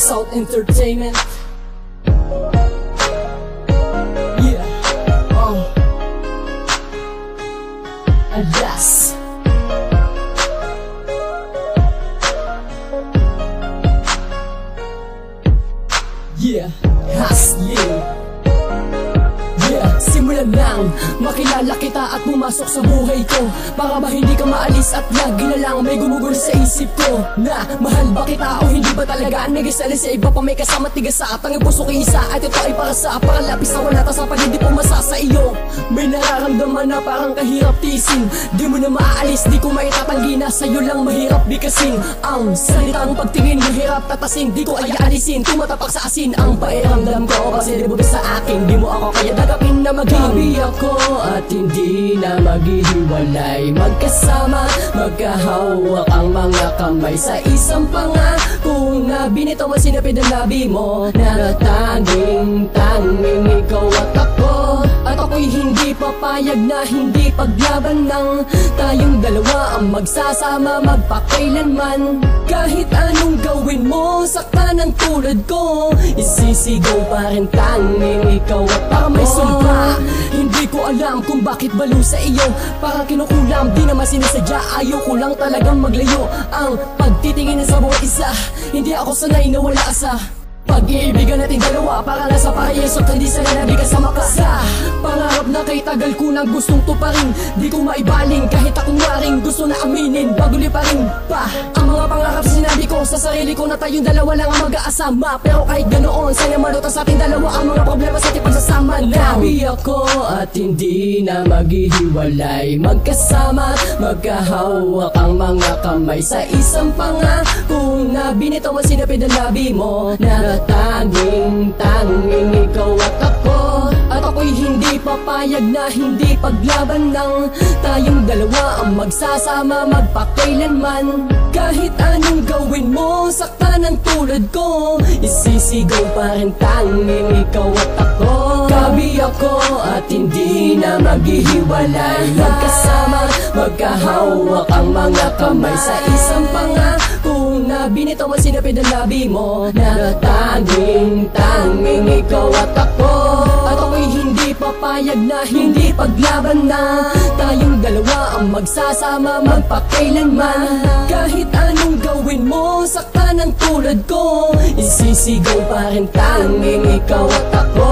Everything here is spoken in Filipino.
South Entertainment. Yeah, Alas. Yeah, Hustling. Yeah, simulan lang, makilala kita at pumasok sa buhay ko, para ba hindi ka maalis at lagi na lang may gumugulo sa isip ko. Na mahal ba kita o hindi ba talaga? Nag-isali sa iba pa may kasama tigas sa atang puso ko isa. At ito ay para sa lapis na wala ta sa pag hindi pumasa sa iyo. May nararamdaman na parang kahirap tiisin, di mo na maaalis, di ko maitatanggi na sa'yo lang mahirap bikasin. Ang salitang pagtingin mahirap tatasin, di ko ay aalisin, tumatapak sa asin ang pakiramdam ko. Kasi di mo sa akin, di mo ako kaya dagapin na maghabi ako at hindi na maghihiwalay. Magkasama, magkahawak ang mga kamay sa isang pangako na binito mo sinapid ang labi mo, na tanging ikaw at ako. At ako'y hindi papayag na hindi paglaban ng tayong dalawa ang magsasama magpakailanman. Kahit anong gawin mo, sakta ng tulad ko, isisigaw pa rin tanging ikaw at ako. May sumpa, hindi ko alam kung bakit balo sa iyo, parang kinukulam, di naman sinasadya, ayaw ko lang talagang maglayo. Ang pagtitingin sa bawat isa, hindi ako sanay na wala asa. Pag-iibigan natin dalawa, para nasa parayeso, hindi sa nanabi kasama ka. Sa pangarap na kay tagal ko nang gustong tuparin, di ko maibaling kahit akong waring gusto na aminin, baguli pa rin pa ang mga pangarap sinabi ko sa sarili ko na tayong dalawa lang ang mag-aasama. Pero kahit ganoon, sana malutas sa ating dalawa ang mga problema sa ating pagsasama lang. Grabe ako at hindi na maghihiwalay, magkasama, magkahawak ang mga kamay sa isang pangako na binito mo sinapid ang labi mo, na tanging ikaw at ako. At ako'y hindi papayag na hindi paglaban ng tayong dalawa ang magsasama magpakailanman. Kahit anong gawin mo, sakta ng tulad ko, isisigaw pa rin tanging ikaw at ako. Kabi ako at hindi na maghihiwalay, magkasama, magkahawak ang mga kamay sa isang pangako na binito mo sinapid ang labi mo, na tanging ikaw at ako. At ako'y hindi papayag na hindi paglaban na tayong dalawa ang magsasama magpakailanman. Kahit anong gawin mo, sakta ng tulad ko, isisigaw pa rin tanging ikaw at ako.